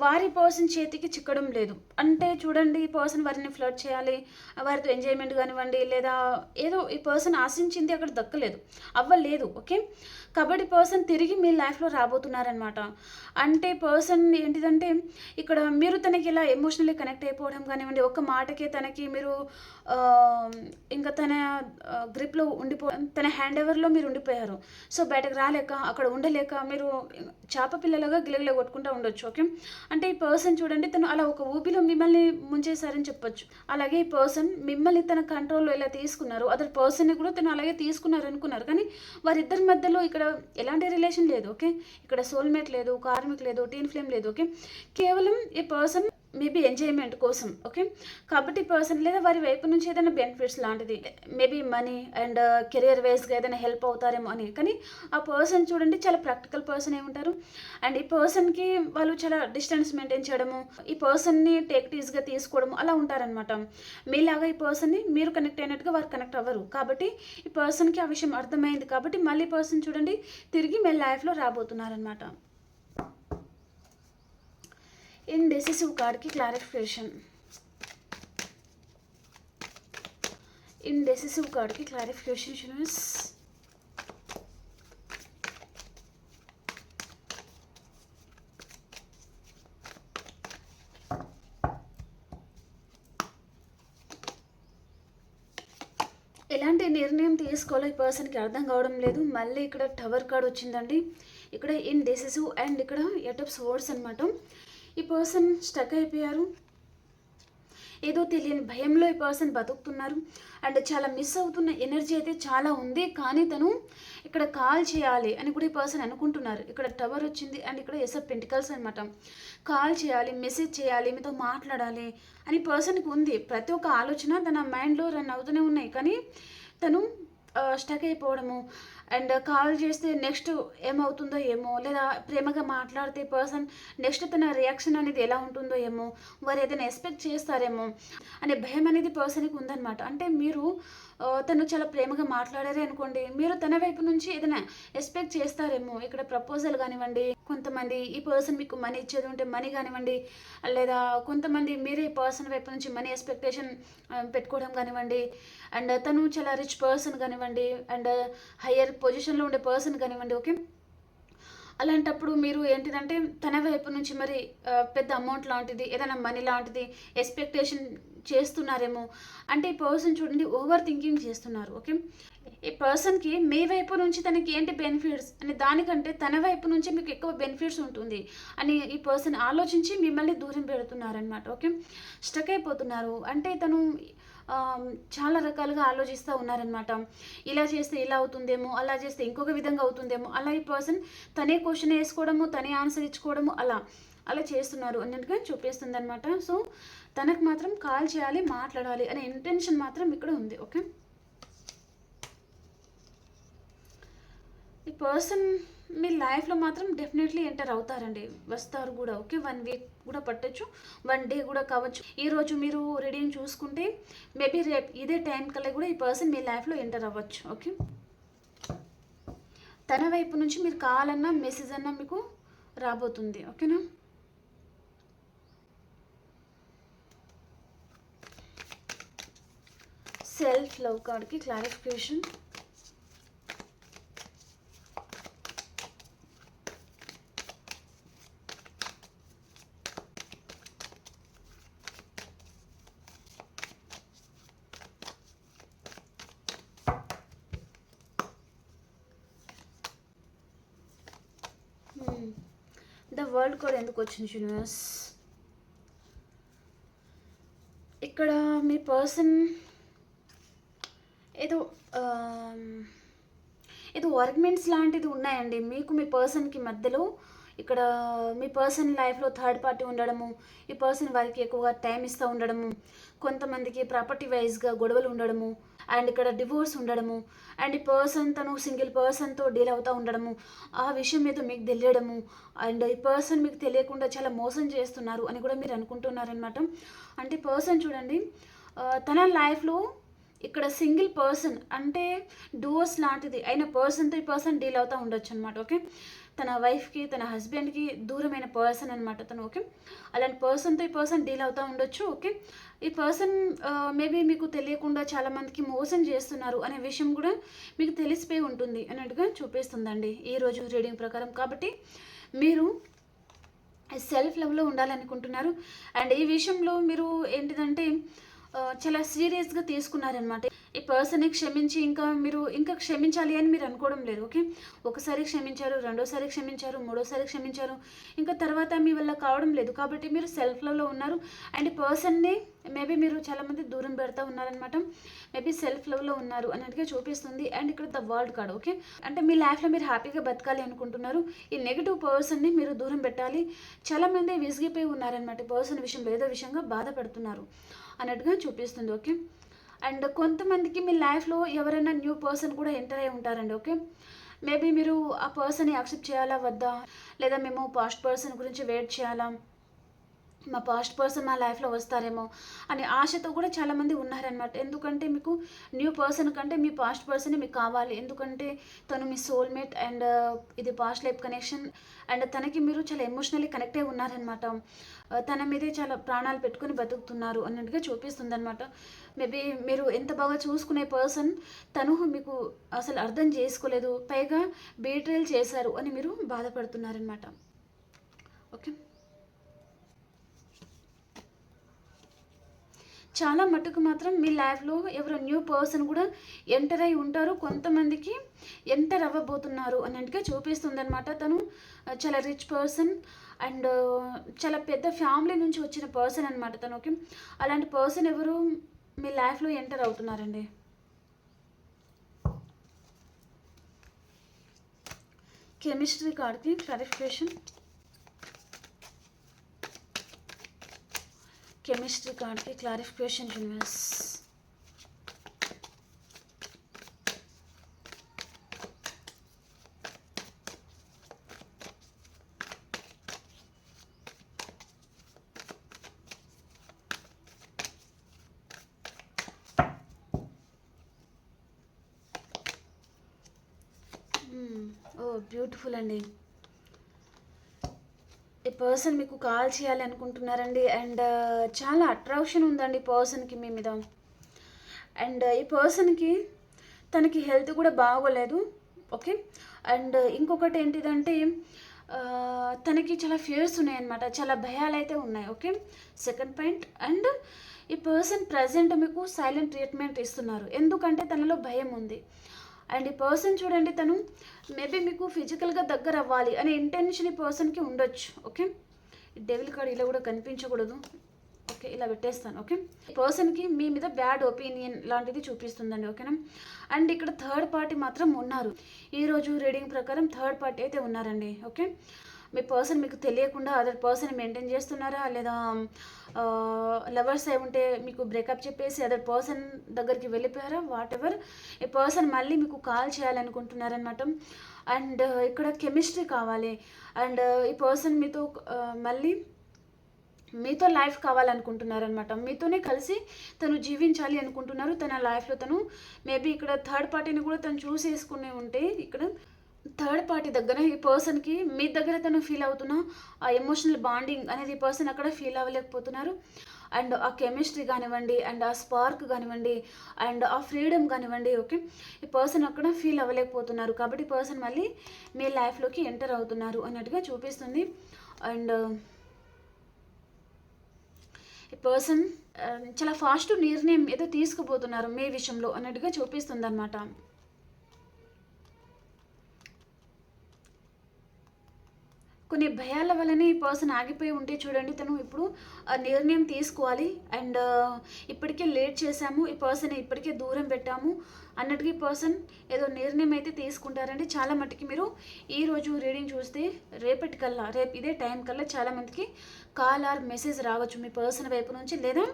వారి పర్సన్ చేతికి చిక్కడం లేదు. అంటే చూడండి ఈ పర్సన్ వారిని ఫ్లర్ట్ చేయాలి, వారితో ఎంజాయ్మెంట్ కానివ్వండి, లేదా ఏదో ఈ పర్సన్ ఆశించింది అక్కడ దక్కలేదు, అవ్వలేదు. ఓకే, కాబట్టి పర్సన్ తిరిగి మీ లైఫ్లో రాబోతున్నారనమాట. అంటే పర్సన్ ఏంటిదంటే ఇక్కడ మీరు తనకి ఇలా ఎమోషనల్లీ కనెక్ట్ అయిపోవడం కానివ్వండి, ఒక మాటకే తనకి మీరు ఇంకా తన గ్రిప్లో తన హ్యాండ్ ఓవర్లో మీరు ఉండిపోయారు. సో బయటకు రాలేక అక్కడ ఉండలేక మీరు చేప పిల్లలుగా గిలగిల కొట్టుకుంటూ ఉండొచ్చు. ఓకే, అంటే ఈ పర్సన్ చూడండి తను అలా ఒక ఊపిలో మిమ్మల్ని ముంచేశారని చెప్పొచ్చు. అలాగే ఈ పర్సన్ మిమ్మల్ని తన కంట్రోల్లో ఇలా తీసుకున్నారు, అదర్ పర్సన్ని కూడా తను అలాగే తీసుకున్నారు అనుకున్నారు కానీ వారిద్దరి మధ్యలో ఇక్కడ ఎలాంటి రిలేషన్ లేదు. ఓకే, ఇక్కడ సోల్మేట్ లేదు, కార్మిక్ లేదు, టీన్ ఫ్లేమ్ లేదు. ఓకే, కేవలం ఈ పర్సన్ మేబీ ఎంజాయ్మెంట్ కోసం. ఓకే, కాబట్టి పర్సన్ లేదా వారి వైపు నుంచి ఏదైనా బెనిఫిట్స్ లాంటిది మేబీ మనీ అండ్ కెరియర్ వైజ్గా ఏదైనా హెల్ప్ అవుతారేమో అని, కానీ ఆ పర్సన్ చూడండి చాలా ప్రాక్టికల్ పర్సన్ ఏముంటారు అండ్ ఈ పర్సన్కి వాళ్ళు చాలా డిస్టెన్స్ మెయింటైన్ చేయడము, ఈ పర్సన్ని టేక్ ఈజీగా తీసుకోవడము అలా ఉంటారనమాట. మీలాగా ఈ పర్సన్ని మీరు కనెక్ట్ అయినట్టుగా వారు కనెక్ట్ అవ్వరు, కాబట్టి ఈ పర్సన్కి ఆ విషయం అర్థమైంది కాబట్టి మళ్ళీ పర్సన్ చూడండి తిరిగి మీ లైఫ్లో రాబోతున్నారనమాట. ఇండెసిసివ్ కార్డ్కి క్లారిఫికేషన్. ఇండెసిసివ్ కార్డ్కి క్లారిఫికేషన్ చూస్. ఎలాంటి నిర్ణయం తీసుకోవాలో ఈ పర్సన్కి అర్థం కావడం లేదు. మళ్ళీ ఇక్కడ టవర్ కార్డ్ వచ్చిందండి. ఇక్కడ ఇండెసిసివ్ అండ్ ఇక్కడ ఎయిట్ ఆఫ్ సోర్డ్స్ అనమాట. ఈ పర్సన్ స్టక్ అయిపోయారు, ఏదో తెలియని భయంలో ఈ పర్సన్ బతుకుతున్నారు అండ్ చాలా మిస్ అవుతున్న ఎనర్జీ అయితే చాలా ఉంది. కానీ తను ఇక్కడ కాల్ చేయాలి అని కూడా ఈ పర్సన్ అనుకుంటున్నారు. ఇక్కడ టవర్ వచ్చింది అండ్ ఇక్కడ ఎస్ ఆఫ్ పెంటికల్స్ అనమాట. కాల్ చేయాలి, మెసేజ్ చేయాలి, మీతో మాట్లాడాలి అని పర్సన్కి ఉంది. ప్రతి ఒక్క ఆలోచన తన మైండ్లో రన్ అవుతూనే ఉన్నాయి. కానీ తను స్టక్ అయిపోవడము అండ్ కాల్ చేస్తే నెక్స్ట్ ఏమవుతుందో ఏమో, లేదా ప్రేమగా మాట్లాడితే పర్సన్ నెక్స్ట్ తన రియాక్షన్ అనేది ఎలా ఉంటుందో ఏమో, వారు ఏదైనా ఎక్స్పెక్ట్ చేస్తారేమో అనే భయం అనేది పర్సన్కి ఉందన్నమాట. అంటే మీరు తను చాలా ప్రేమగా మాట్లాడారే అనుకోండి, మీరు తన వైపు నుంచి ఏదైనా ఎక్స్పెక్ట్ చేస్తారేమో. ఇక్కడ ప్రపోజల్ కానివ్వండి, కొంతమంది ఈ పర్సన్ మీకు మనీ ఇచ్చేది ఉంటే మనీ కానివ్వండి, లేదా కొంతమంది మీరే ఈ పర్సన్ వైపు నుంచి మనీ ఎక్స్పెక్టేషన్ పెట్టుకోవడం కానివ్వండి, అండ్ తను చాలా రిచ్ పర్సన్ కానివ్వండి అండ్ హయ్యర్ పొజిషన్లో ఉండే పర్సన్ కానివ్వండి. ఓకే, అలాంటప్పుడు మీరు ఏంటిదంటే తన వైపు నుంచి మరి పెద్ద అమౌంట్ లాంటిది, ఏదైనా మనీ లాంటిది ఎక్స్పెక్టేషన్ చేస్తున్నారేమో. అంటే ఈ పర్సన్ చూడండి ఓవర్ థింకింగ్ చేస్తున్నారు. ఓకే, ఈ పర్సన్కి మీ వైపు నుంచి తనకి ఏంటి బెనిఫిట్స్ అని దానికంటే తన వైపు నుంచి మీకు ఎక్కువ బెనిఫిట్స్ ఉంటుంది అని ఈ పర్సన్ ఆలోచించి మిమ్మల్ని దూరం పెడుతున్నారనమాట. ఓకే, స్టక్ అయిపోతున్నారు. అంటే తను చాలా రకాలుగా ఆలోచిస్తూ ఉన్నారనమాట. ఇలా చేస్తే ఇలా అవుతుందేమో, అలా చేస్తే ఇంకొక విధంగా అవుతుందేమో, అలా ఈ పర్సన్ తనే క్వశ్చన్ వేసుకోవడము, తనే ఆన్సర్ ఇచ్చుకోవడము అలా చేస్తున్నారు అన్నట్టుగా చూపిస్తుంది అనమాట. సో తనకు మాత్రం కాల్ చేయాలి, మాట్లాడాలి అనే ఇంటెన్షన్ మాత్రం ఇక్కడ ఉంది. ఓకే, ఈ పర్సన్ మీ లైఫ్లో మాత్రం డెఫినెట్లీ ఎంటర్ అవుతారండి, వస్తారు కూడా. ఓకే, 1 వీక్ కూడా పట్టచ్చు, 1 డే కూడా కావచ్చు. ఈరోజు మీరు రీడింగ్ చూసుకుంటే మేబీ రేపు ఇదే టైం కల్లా కూడా ఈ పర్సన్ మీ లైఫ్లో ఎంటర్ అవ్వచ్చు. ఓకే, తన వైపు నుంచి మీరు కావాలన్నా మెసేజ్ అన్నా మీకు రాబోతుంది. ఓకేనా, సెల్ఫ్ లవ్ కార్డ్కి క్లారిఫికేషన్. ద వరల్డ్ కార్డ్ ఎందుకు వచ్చింది యూనివర్స్? ఇక్కడ మీ పర్సన్ ఏదో ఏదో ఆర్గ్యుమెంట్స్ లాంటిది ఉన్నాయండి మీకు మీ పర్సన్కి మధ్యలో. ఇక్కడ మీ పర్సన్ లైఫ్లో థర్డ్ పార్టీ ఉండడము, ఈ పర్సన్ వారికి ఎక్కువగా టైం ఇస్తూ ఉండడము, కొంతమందికి ప్రాపర్టీ వైజ్గా గొడవలు ఉండడము అండ్ ఇక్కడ డివోర్స్ ఉండడము అండ్ ఈ పర్సన్ తను సింగిల్ పర్సన్తో డీల్ అవుతూ ఉండడము, ఆ విషయం ఏదో మీకు తెలియడము అండ్ ఈ పర్సన్ మీకు తెలియకుండా చాలా మోసం చేస్తున్నారు అని కూడా మీరు అనుకుంటున్నారనమాట. అంటే పర్సన్ చూడండి తన లైఫ్లో ఇక్కడ సింగిల్ పర్సన్ అంటే డూవర్స్ లాంటిది అయిన పర్సన్తో ఈ పర్సన్ డీల్ అవుతూ ఉండొచ్చు అనమాట. ఓకే, తన వైఫ్కి తన హస్బెండ్కి దూరమైన పర్సన్ అనమాట తను. ఓకే, అలాంటి పర్సన్తో ఈ పర్సన్ డీల్ అవుతూ ఉండొచ్చు. ఓకే, ఈ పర్సన్ మేబీ మీకు తెలియకుండా చాలామందికి మోసం చేస్తున్నారు అనే విషయం కూడా మీకు తెలిసిపోయి ఉంటుంది అన్నట్టుగా చూపిస్తుందండి ఈరోజు రీడింగ్ ప్రకారం. కాబట్టి మీరు సెల్ఫ్ లవ్లో ఉండాలనుకుంటున్నారు అండ్ ఈ విషయంలో మీరు ఏంటిదంటే చాలా సీరియస్గా తీసుకున్నారనమాట. ఈ పర్సన్ని క్షమించి మీరు ఇంకా క్షమించాలి అని మీరు అనుకోవడం లేదు. ఓకే, ఒకసారి క్షమించారు, రెండోసారి క్షమించారు, మూడోసారి క్షమించారు, ఇంకా తర్వాత మీ వల్ల కావడం లేదు. కాబట్టి మీరు సెల్ఫ్ లవ్లో ఉన్నారు అండ్ ఈ పర్సన్ని మేబీ మీరు చాలామంది దూరం పెడతా ఉన్నారనమాట. మేబీ సెల్ఫ్ లవ్లో ఉన్నారు అన్నట్టుగా చూపిస్తుంది. అండ్ ఇక్కడ ద వరల్డ్ కార్డ్. ఓకే, అంటే మీ లైఫ్లో మీరు హ్యాపీగా బతకాలి అనుకుంటున్నారు, ఈ నెగిటివ్ పర్సన్ని మీరు దూరం పెట్టాలి. చాలామంది విసిగిపోయి ఉన్నారనమాట, పర్సన్ విషయంలో ఏదో విషయంగా బాధపడుతున్నారు అన్నట్టుగా చూపిస్తుంది. ఓకే, అండ్ కొంతమందికి మీ లైఫ్లో ఎవరైనా న్యూ పర్సన్ కూడా ఎంటర్ అయి ఉంటారండి. ఓకే, మేబీ మీరు ఆ పర్సన్ని యాక్సెప్ట్ చేయాలా వద్దా, లేదా మేము పాస్ట్ పర్సన్ గురించి వెయిట్ చేయాలా, మా పాస్ట్ పర్సన్ మా లైఫ్లో వస్తారేమో అనే ఆశతో కూడా చాలామంది ఉన్నారనమాట. ఎందుకంటే మీకు న్యూ పర్సన్ కంటే మీ పాస్ట్ పర్సనే మీకు కావాలి. ఎందుకంటే తను మీ సోల్మేట్ అండ్ ఇది పాస్ట్ లైఫ్ కనెక్షన్ అండ్ తనకి మీరు చాలా ఎమోషనల్లీ కనెక్ట్ అయి ఉన్నారనమాట. తన మీదే చాలా ప్రాణాలు పెట్టుకుని బతుకుతున్నారు అన్నట్టుగా చూపిస్తుంది అనమాట. మేబీ మీరు ఎంత బాగా చూసుకునే పర్సన్ తను మీకు అసలు అర్థం చేసుకోలేదు, పైగా బీట్రేల్ చేశారు అని మీరు బాధపడుతున్నారనమాట. ఓకే, చాలా మటుకు మాత్రం మీ లైఫ్లో ఎవరో న్యూ పర్సన్ కూడా ఎంటర్ అయి ఉంటారు, కొంతమందికి ఎంటర్ అవ్వబోతున్నారు అన్నట్టుగా చూపిస్తుంది అనమాట. తను చాలా రిచ్ పర్సన్ అండ్ చాలా పెద్ద ఫ్యామిలీ నుంచి వచ్చిన పర్సన్ అనమాట తను. ఓకే, అలాంటి పర్సన్ ఎవరు మీ లైఫ్లో ఎంటర్ అవుతున్నారండి. కెమిస్ట్రీ కార్డ్కి క్లారిఫికేషన్. కెమిస్ట్రీ కార్డ్కి క్లారిఫికేషన్ యూనివర్స్. ఓ బ్యూటిఫుల్ అండి. ఈ పర్సన్ మీకు కాల్ చేయాలి అనుకుంటున్నారండి అండ్ చాలా అట్రాక్షన్ ఉందండి పర్సన్కి మీ మీద. అండ్ ఈ పర్సన్కి తనకి హెల్త్ కూడా బాగోలేదు. ఓకే, అండ్ ఇంకొకటి ఏంటిదంటే తనకి చాలా ఫియర్స్ ఉన్నాయన్నమాట, చాలా భయాలు అయితే ఉన్నాయి. Okay, second point. అండ్ ఈ పర్సన్ ప్రజెంట్ మీకు సైలెంట్ ట్రీట్మెంట్ ఇస్తున్నారు, ఎందుకంటే తనలో భయం ఉంది. అండ్ ఈ పర్సన్ చూడండి, తను మేబీ మీకు ఫిజికల్గా దగ్గర అవ్వాలి అనే ఇంటెన్షన్ ఈ పర్సన్కి ఉండొచ్చు. ఓకే, డెవిల్ కార్డ్ ఇలా కూడా కనిపించకూడదు. ఓకే, ఇలా పెట్టేస్తాను. ఓకే, ఈ పర్సన్కి మీ మీద బ్యాడ్ ఒపీనియన్ లాంటిది చూపిస్తుందండి. ఓకేనా, అండ్ ఇక్కడ థర్డ్ పార్టీ మాత్రం ఉన్నారు. ఈరోజు రీడింగ్ ప్రకారం థర్డ్ పార్టీ అయితే ఉన్నారండి. ఓకే, మీ పర్సన్ మీకు తెలియకుండా అదర్ పర్సన్ మెయింటైన్ చేస్తున్నారా, లేదా లవర్స్ అయి ఉంటే మీకు బ్రేకప్ చెప్పేసి అదర్ పర్సన్ దగ్గరికి వెళ్ళిపోయారా, వాట్ ఎవర్. ఈ పర్సన్ మళ్ళీ మీకు కాల్ చేయాలనుకుంటున్నారనమాట. అండ్ ఇక్కడ కెమిస్ట్రీ కావాలి అండ్ ఈ పర్సన్ మీతో మళ్ళీ మీతో లైఫ్ కావాలనుకుంటున్నారనమాట. మీతోనే కలిసి తను జీవించాలి అనుకుంటున్నారు తన లైఫ్లో. తను మేబీ ఇక్కడ థర్డ్ పార్టీని కూడా తను చూసేసుకుని ఉంటే ఇక్కడ థర్డ్ పార్టీ దగ్గర ఈ పర్సన్కి మీ దగ్గర తను ఫీల్ అవుతున్న ఆ ఎమోషనల్ బాండింగ్ అనేది ఈ పర్సన్ అక్కడ ఫీల్ అవ్వలేకపోతున్నారు. అండ్ ఆ కెమిస్ట్రీ కానివ్వండి అండ్ ఆ స్పార్క్ కానివ్వండి అండ్ ఆ ఫ్రీడమ్ కానివ్వండి. ఓకే, ఈ పర్సన్ అక్కడ ఫీల్ అవ్వలేకపోతున్నారు, కాబట్టి పర్సన్ మళ్ళీ మీ లైఫ్లోకి ఎంటర్ అవుతున్నారు అన్నట్టుగా చూపిస్తుంది. అండ్ ఈ పర్సన్ చాలా ఫాస్ట్ నిర్ణయం ఏదో తీసుకుపోతున్నారు మీ విషయంలో అన్నట్టుగా చూపిస్తుంది అనమాట. కొన్ని భయాల వల్లనే ఈ పర్సన్ ఆగిపోయి ఉంటే చూడండి, తను ఇప్పుడు ఆ నిర్ణయం తీసుకోవాలి. అండ్ ఇప్పటికే లేట్ చేశాము, ఈ పర్సన్ ఇప్పటికే దూరం పెట్టాము అన్నట్టుగా ఈ పర్సన్ ఏదో నిర్ణయం అయితే తీసుకుంటారండి. చాలా మట్టుకి మీరు ఈరోజు రీడింగ్ చూస్తే రేపటికల్లా, రేపు ఇదే టైం కల్లా చాలామందికి కాల్ ఆర్ మెసేజ్ రావచ్చు మీ పర్సన్ వైపు నుంచి, లేదా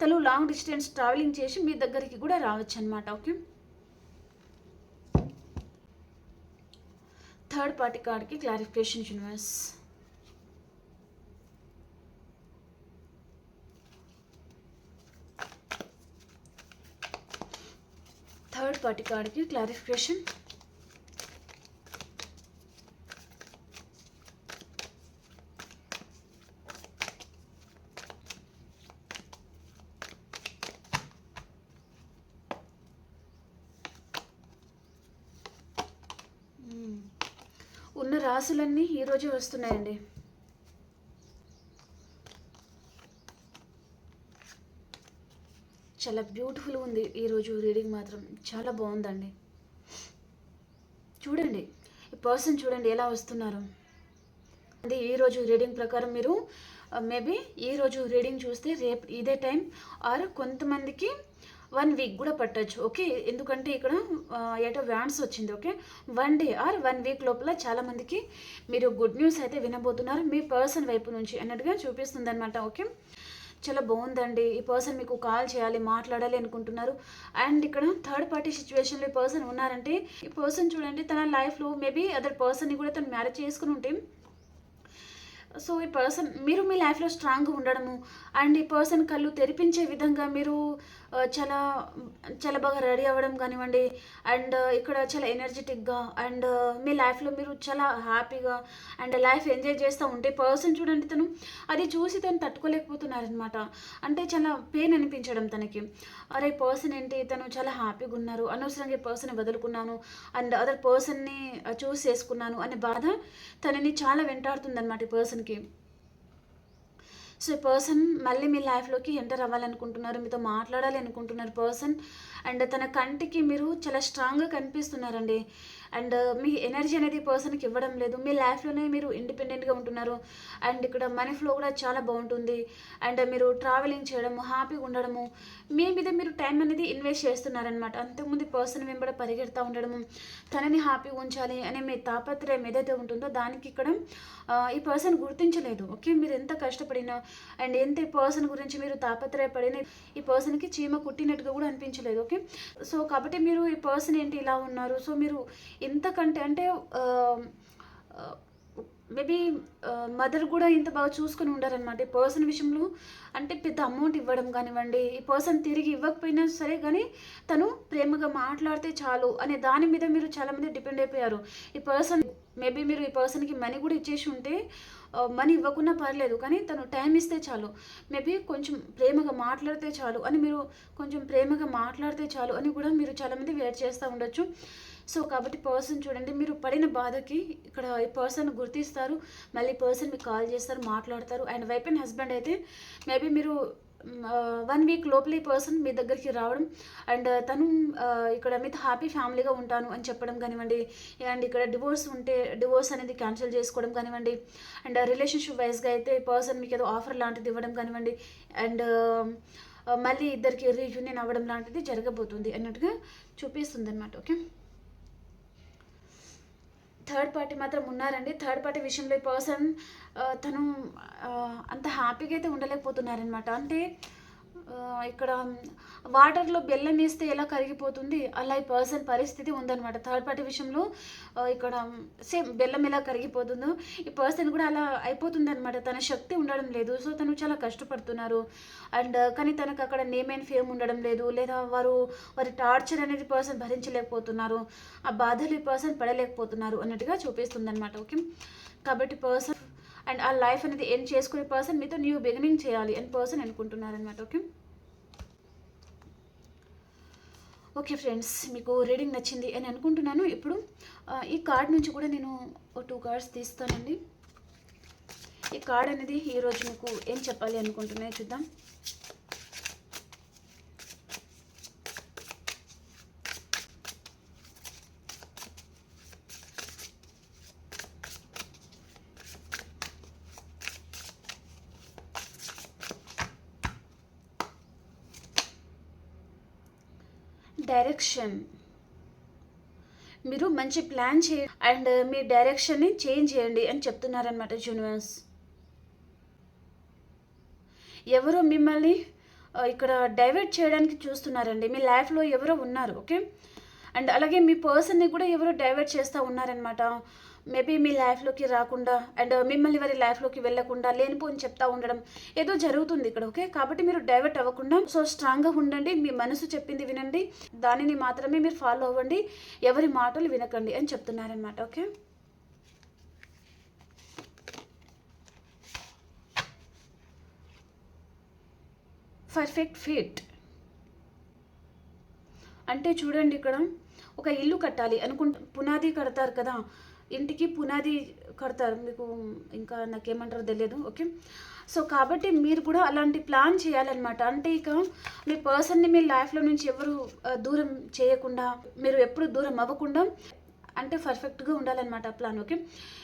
తను లాంగ్ డిస్టెన్స్ ట్రావెలింగ్ చేసి మీ దగ్గరికి కూడా రావచ్చు అనమాట. ఓకే, థర్డ్ పార్టీ కార్డ్కి క్లారిఫికేషన్ యూనివర్స్. థర్డ్ పార్టీ కార్డ్కి క్లారిఫికేషన్. ఉన్న రాసులన్నీ ఈరోజు వస్తున్నాయండి. చాలా బ్యూటిఫుల్గా ఉంది ఈరోజు రీడింగ్ మాత్రం, చాలా బాగుందండి. చూడండి ఈ పర్సన్ చూడండి ఎలా వస్తున్నారు. అంటే ఈరోజు రీడింగ్ ప్రకారం మీరు మేబీ ఈరోజు రీడింగ్ చూస్తే రేపు ఇదే టైం ఆర్ కొంతమందికి 1 వీక్ కూడా పట్టచ్చు. ఓకే, ఎందుకంటే ఇక్కడ ఏటో వ్యాన్స్ వచ్చింది. ఓకే, 1 డే ఆర్ 1 వీక్ లోపల చాలామందికి మీరు గుడ్ న్యూస్ అయితే వినబోతున్నారు మీ పర్సన్ వైపు నుంచి అన్నట్టుగా చూపిస్తుంది అనమాట. ఓకే, చాలా బాగుందండి. ఈ పర్సన్ మీకు కాల్ చేయాలి, మాట్లాడాలి అనుకుంటున్నారు. అండ్ ఇక్కడ థర్డ్ పార్టీ సిచ్యువేషన్లో ఈ పర్సన్ ఉన్నారంటే ఈ పర్సన్ చూడండి తన లైఫ్లో మేబీ అదర్ పర్సన్ని కూడా తను మ్యారేజ్ చేసుకుని ఉంటే, సో ఈ పర్సన్ మీరు మీ లైఫ్లో స్ట్రాంగ్గా ఉండడము అండ్ ఈ పర్సన్ కళ్ళు తెరిపించే విధంగా మీరు చాలా చాలా బాగా రెడీ అవ్వడం కానివ్వండి. అండ్ ఇక్కడ చాలా ఎనర్జెటిక్గా అండ్ మీ లైఫ్లో మీరు చాలా హ్యాపీగా అండ్ లైఫ్ ఎంజాయ్ చేస్తూ ఉంటే పర్సన్ చూడండి తను అది చూసి తను తట్టుకోలేకపోతున్నారనమాట. అంటే చాలా పెయిన్ అనిపించడం తనకి, అరే పర్సన్ ఏంటి తను చాలా హ్యాపీగా ఉన్నారు, అనవసరంగా ఈ పర్సన్ని వదులుకున్నాను అండ్ అదర్ పర్సన్ని చూస్ చేసుకున్నాను అనే బాధ తనని చాలా వెంటాడుతుంది అనమాట ఈ పర్సన్కి. సో ఈ పర్సన్ మళ్ళీ మీ లైఫ్లోకి ఎంటర్ అవ్వాలనుకుంటున్నారు, మీతో మాట్లాడాలి అనుకుంటున్నారు పర్సన్. అండ్ తన కంటికి మీరు చాలా స్ట్రాంగ్గా కనిపిస్తున్నారండి. అండ్ మీ ఎనర్జీ అనేది పర్సన్కి ఇవ్వడం లేదు. మీ లైఫ్లోనే మీరు ఇండిపెండెంట్గా ఉంటున్నారు. అండ్ ఇక్కడ మనీ ఫ్లో కూడా చాలా బాగుంటుంది. అండ్ మీరు ట్రావెలింగ్ చేయడము, హ్యాపీగా ఉండడము, మీ మీద మీరు టైం అనేది ఇన్వెస్ట్ చేస్తున్నారనమాట. అంతకుముందు పర్సన్ వెంబడ పరిగెడతా ఉండడము, తనని హ్యాపీగా ఉంచాలి అనే మీ తాపత్రయం ఏదైతే ఉంటుందో దానికి ఇక్కడ ఈ పర్సన్ గుర్తించలేదు. ఓకే, మీరు ఎంత కష్టపడినా అండ్ ఎంత ఈ పర్సన్ గురించి మీరు తాపత్రయపడినా ఈ పర్సన్కి చీమ కుట్టినట్టుగా కూడా అనిపించలేదు. ఓకే, సో కాబట్టి మీరు ఈ పర్సన్ ఏంటి ఇలా ఉన్నారు, సో మీరు ఇంతకంటే అంటే మేబీ మదర్ కూడా ఇంత బాగా చూసుకొని ఉండారనమాట ఈ పర్సన్ విషయంలో. అంటే పెద్ద అమౌంట్ ఇవ్వడం కానివ్వండి, ఈ పర్సన్ తిరిగి ఇవ్వకపోయినా సరే కానీ తను ప్రేమగా మాట్లాడితే చాలు అనే దాని మీద మీరు చాలామంది డిపెండ్ అయిపోయారు. ఈ పర్సన్ మేబీ మీరు ఈ పర్సన్కి మనీ కూడా ఇచ్చేసి ఉంటే, మనీ ఇవ్వకున్నా పర్లేదు కానీ తను టైం ఇస్తే చాలు, మేబీ కొంచెం ప్రేమగా మాట్లాడితే చాలు అని, మీరు కొంచెం ప్రేమగా మాట్లాడితే చాలు అని కూడా మీరు చాలామంది వెయిట్ చేస్తూ ఉండొచ్చు. సో కాబట్టి పర్సన్ చూడండి, మీరు పడిన బాధకి ఇక్కడ ఈ పర్సన్ గుర్తిస్తారు, మళ్ళీ పర్సన్ మీకు కాల్ చేస్తారు, మాట్లాడతారు. అండ్ వైఫ్ అండ్ హస్బెండ్ అయితే మేబీ మీరు 1 వీక్ లోపల ఈ పర్సన్ మీ దగ్గరికి రావడం అండ్ తను ఇక్కడ మీతో హ్యాపీ ఫ్యామిలీగా ఉంటాను అని చెప్పడం కానివ్వండి. అండ్ ఇక్కడ డివోర్స్ అనేది క్యాన్సిల్ చేసుకోవడం కానివ్వండి. అండ్ రిలేషన్షిప్ వైజ్గా అయితే పర్సన్ మీకు ఏదో ఆఫర్ లాంటిది ఇవ్వడం కానివ్వండి. అండ్ మళ్ళీ ఇద్దరికి రీయూనియన్ అవ్వడం లాంటిది జరగబోతుంది అన్నట్టుగా చూపిస్తుంది అనమాట. ఓకే, థర్డ్ పార్టీ మాత్రం ఉన్నారండి. థర్డ్ పార్టీ విషయంలో ఈ పర్సన్ తను అంత హ్యాపీగా అయితే ఉండలేకపోతున్నారనమాట. అంటే ఇక్కడ వాటర్లో బెల్లం వేస్తే ఎలా కరిగిపోతుంది అలా ఈ పర్సన్ పరిస్థితి ఉందన్నమాట. థర్డ్ పార్టీ విషయంలో ఇక్కడ సేమ్ బెల్లం ఎలా కరిగిపోతుందో ఈ పర్సన్ కూడా అలా అయిపోతుంది అనమాట. తన శక్తి ఉండడం లేదు. సో తను చాలా కష్టపడుతున్నారు. అండ్ కానీ తనకు అక్కడ నేమ్ అండ్ ఫేమ్ ఉండడం లేదు, లేదా వారి టార్చర్ అనేది పర్సన్ భరించలేకపోతున్నారు, ఆ బాధలు ఈ పర్సన్ పడలేకపోతున్నారు అన్నట్టుగా చూపిస్తుంది అనమాట. ఓకే, కాబట్టి పర్సన్ అండ్ ఆ లైఫ్ అనేది ఎండ్ చేసుకునే పర్సన్ మీతో న్యూ బిగినింగ్ చేయాలి అని పర్సన్ అనుకుంటున్నారనమాట. ఓకే ఓకే ఫ్రెండ్స్, మీకు రీడింగ్ నచ్చింది అని అనుకుంటున్నాను. ఇప్పుడు ఈ కార్డ్ నుంచి కూడా నేను 2 కార్డ్స్ తీస్తానండి. ఈ కార్డ్ అనేది ఈరోజు మీకు ఏం చెప్పాలి అనుకుంటున్నాయో చూద్దాం. డైరెక్షన్, మీరు మంచి ప్లాన్ చేయండి అండ్ మీ డైరెక్షన్ని చేంజ్ చేయండి అని చెప్తున్నారనమాట యూనివర్స్. ఎవరో మిమ్మల్ని ఇక్కడ డైవర్ట్ చేయడానికి చూస్తున్నారండి. మీ లైఫ్లో ఎవరో ఉన్నారు. ఓకే, అండ్ అలాగే మీ పర్సన్ని కూడా ఎవరో డైవర్ట్ చేస్తూ ఉన్నారనమాట. మేబీ మీ లైఫ్లోకి రాకుండా అండ్ మిమ్మల్ని వారి లైఫ్లోకి వెళ్ళకుండా లేనిపోని చెప్తా ఉండడం ఏదో జరుగుతుంది ఇక్కడ. ఓకే, కాబట్టి మీరు డైవర్ట్ అవ్వకుండా సో స్ట్రాంగ్గా ఉండండి, మీ మనసు చెప్పింది వినండి, దానిని మాత్రమే మీరు ఫాలో అవ్వండి, ఎవరి మాటలు వినకండి అని చెప్తున్నారనమాట. ఓకే, పర్ఫెక్ట్ ఫిట్ అంటే చూడండి, ఇక్కడ ఒక ఇల్లు కట్టాలి పునాది కడతారు కదా, ఇంటికి పునాది కడతారు, మీకు ఇంకా నాకేమంటారో తెలియదు. ఓకే, సో కాబట్టి మీరు కూడా అలాంటి ప్లాన్ చేయాలన్నమాట. అంటే ఇక మీ పర్సన్ని మీ లైఫ్లో నుంచి ఎవరు దూరం చేయకుండా, మీరు ఎప్పుడు దూరం అవ్వకుండా అంటే పర్ఫెక్ట్గా ఉండాలన్నమాట ప్లాన్. ఓకే,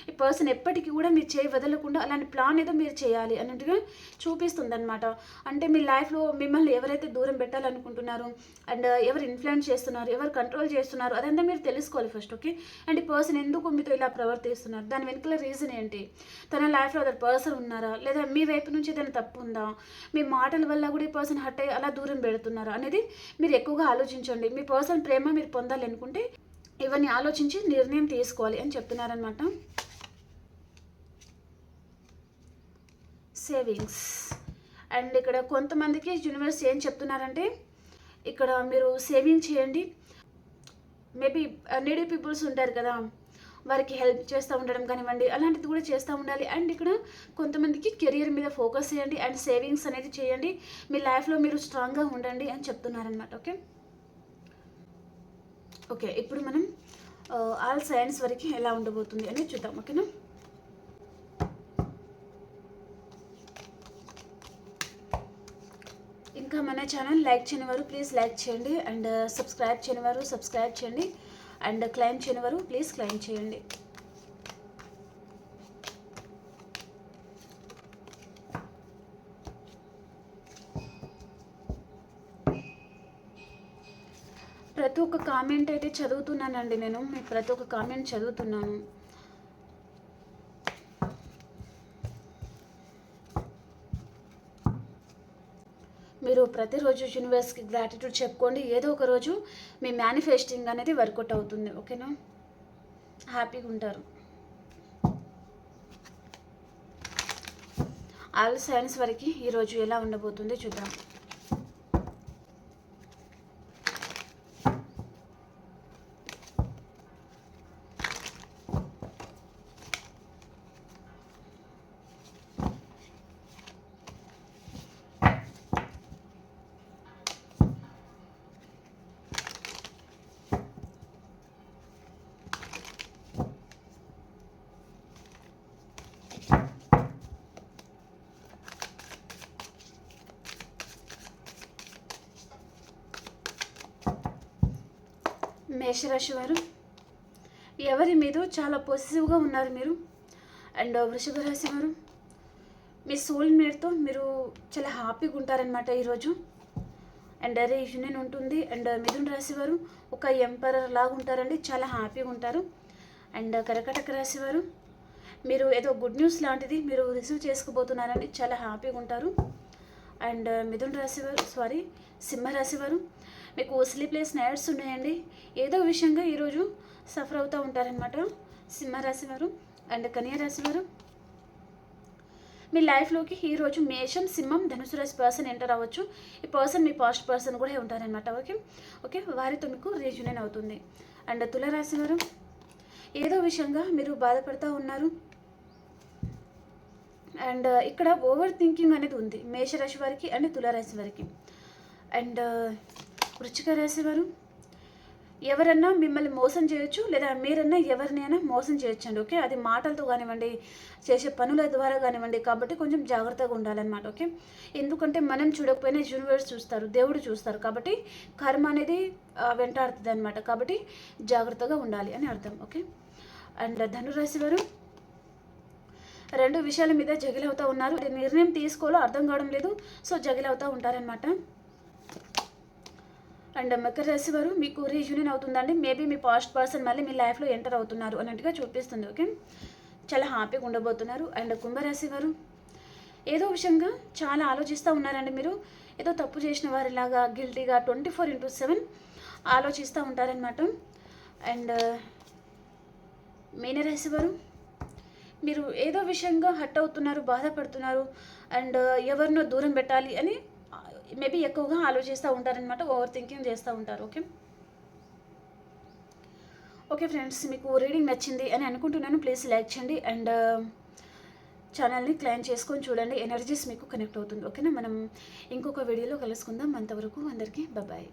ఈ పర్సన్ ఎప్పటికీ కూడా మీరు చేయి వదలకుండా అలాంటి ప్లాన్ ఏదో మీరు చేయాలి అన్నట్టుగా చూపిస్తుంది అనమాట. అంటే మీ లైఫ్లో మిమ్మల్ని ఎవరైతే దూరం పెట్టాలనుకుంటున్నారు అండ్ ఎవరు ఇన్ఫ్లుయెన్స్ చేస్తున్నారు, ఎవరు కంట్రోల్ చేస్తున్నారు అదంతా మీరు తెలుసుకోవాలి ఫస్ట్. ఓకే, అండ్ ఈ పర్సన్ ఎందుకు మీతో ఇలా ప్రవర్తిస్తున్నారు, దాని వెనుకల రీజన్ ఏంటి, తన లైఫ్లో అదర్ పర్సన్ ఉన్నారా, లేదా మీ వైపు నుంచి ఏదైనా తప్పు ఉందా, మీ మాటల వల్ల కూడా ఈ పర్సన్ హర్ట్ అయ్యి అలా దూరం పెడుతున్నారా అనేది మీరు ఎక్కువగా ఆలోచించండి. మీ పర్సన్ ప్రేమ మీరు పొందాలి అనుకుంటే ఇవన్నీ ఆలోచించి నిర్ణయం తీసుకోవాలి అని చెప్తున్నారనమాట. సేవింగ్స్ అండ్ ఇక్కడ కొంతమందికి యూనివర్స్ ఏం చెప్తున్నారంటే ఇక్కడ మీరు సేవింగ్ చేయండి. మేబీ నీడీ పీపుల్స్ ఉంటారు కదా, వారికి హెల్ప్ చేస్తూ ఉండడం కానివ్వండి, అలాంటిది కూడా చేస్తూ ఉండాలి. అండ్ ఇక్కడ కొంతమందికి కెరియర్ మీద ఫోకస్ చేయండి అండ్ సేవింగ్స్ అనేది చేయండి, మీ లైఫ్లో మీరు స్ట్రాంగ్గా ఉండండి అని చెప్తున్నారనమాట. ఓకే ఓకే, ఇప్పుడు మనం ఆల్ సైన్స్ వరకు ఎలా ఉండబోతుంది అనేది చూద్దాం. ఓకేనా, ఇంకా మన ఛానల్ లైక్ చేయని వారు ప్లీజ్ లైక్ చేయండి, అండ్ సబ్స్క్రైబ్ చేయని వారు సబ్స్క్రైబ్ చేయండి, అండ్ క్లైమ్ చేయని వారు ప్లీజ్ క్లైమ్ చేయండి. ప్రతి ఒక్క కామెంట్ అయితే చదువుతున్నానండి, నేను మీకు ప్రతి ఒక్క కామెంట్ చదువుతున్నాను. మీరు ప్రతిరోజు యూనివర్స్కి గ్రాటిట్యూడ్ చెప్పుకోండి. ఏదో ఒక రోజు మీ మేనిఫెస్టింగ్ అనేది వర్కౌట్ అవుతుంది. ఓకేనా, హ్యాపీగా ఉంటారు. ఆల్ సైన్స్ వరకు ఈరోజు ఎలా ఉండబోతుంది చూద్దాం. మేషరాశి వారు ఎవరి మీద చాలా పాజిటివ్గా ఉన్నారు మీరు. అండ్ వృషభ రాశి వారు మీ సోల్మేట్తో మీరు చాలా హ్యాపీగా ఉంటారనమాట ఈరోజు. అండ్ రీయూనియన్ ఉంటుంది. అండ్ మిథున రాశి వారు ఒక ఎంపరర్ లాగా ఉంటారండి, చాలా హ్యాపీగా ఉంటారు. అండ్ కర్కాటక రాశి వారు మీరు ఏదో గుడ్ న్యూస్ లాంటిది మీరు రిసీవ్ చేసుకోబోతున్నారండి, చాలా హ్యాపీగా ఉంటారు. అండ్ మిథున రాశి వారు సింహరాశి వారు మీకు స్లీప్లెస్ నైట్స్ ఉన్నాయండి, ఏదో విషయంగా ఈరోజు సఫర్ అవుతూ ఉంటారనమాట సింహరాశి వారు. అండ్ కన్యా రాశి వారు మీ లైఫ్లోకి ఈరోజు మేషం, సింహం, ధనుసు రాశి పర్సన్ ఎంటర్ అవ్వచ్చు. ఈ పర్సన్ మీ పాస్ట్ పర్సన్ కూడా ఉంటారనమాట. ఓకే, వారితో మీకు రీయూనియన్ అవుతుంది. అండ్ తులారాశి వారు ఏదో విషయంగా మీరు బాధపడుతూ ఉన్నారు. అండ్ ఇక్కడ ఓవర్ థింకింగ్ అనేది ఉంది మేషరాశి వారికి అండ్ తులారాశి వారికి. అండ్ వృశ్చిక రాశి వారు ఎవరన్నా మిమ్మల్ని మోసం చేయొచ్చు, లేదా మీరన్నా ఎవరినైనా మోసం చేయొచ్చు అండి. ఓకే, అది మాటలతో కానివ్వండి, చేసే పనుల ద్వారా కానివ్వండి, కాబట్టి కొంచెం జాగ్రత్తగా ఉండాలన్నమాట. ఓకే, ఎందుకంటే మనం చూడకపోయినా యూనివర్స్ చూస్తారు, దేవుడు చూస్తారు, కాబట్టి కర్మ అనేది వెంటాడుతుంది అనమాట. కాబట్టి జాగ్రత్తగా ఉండాలి అని అర్థం. ఓకే, అండ్ ధనురాశి వారు రెండు విషయాల మీద జగిలవుతూ ఉన్నారు. నిర్ణయం తీసుకోవాలో అర్థం కావడం లేదు, సో జగిలవుతూ ఉంటారనమాట. అండ్ మకర రాశి వారు మీకు రీయూనియన్ అవుతుందండి. మేబీ మీ పాస్ట్ పర్సన్ మళ్ళీ మీ లైఫ్లో ఎంటర్ అవుతున్నారు అన్నట్టుగా చూపిస్తుంది. ఓకే, చాలా హ్యాపీగా ఉండబోతున్నారు. అండ్ కుంభరాశి వారు ఏదో విషయంగా చాలా ఆలోచిస్తూ ఉన్నారండి. మీరు ఏదో తప్పు చేసిన వారిలాగా గిల్టీగా 24/7 ఆలోచిస్తూ ఉంటారనమాట. అండ్ మీనరాశి వారు మీరు ఏదో విషయంగా హట్ అవుతున్నారు, బాధపడుతున్నారు. అండ్ ఎవరినో దూరం పెట్టాలి అని మేబీ ఎక్కువగా ఆలోచిస్తూ ఉంటారనమాట, ఓవర్ థింకింగ్ చేస్తూ ఉంటారు. ఓకే ఫ్రెండ్స్, మీకు రీడింగ్ నచ్చింది అని అనుకుంటున్నాను. ప్లీజ్ లైక్ చేయండి అండ్ ఛానల్ని క్లైమ్ చేసుకొని చూడండి, ఎనర్జీస్ మీకు కనెక్ట్ అవుతుంది. ఓకేనా, మనం ఇంకొక వీడియోలో కలుసుకుందాం. అంతవరకు అందరికీ బాయ్.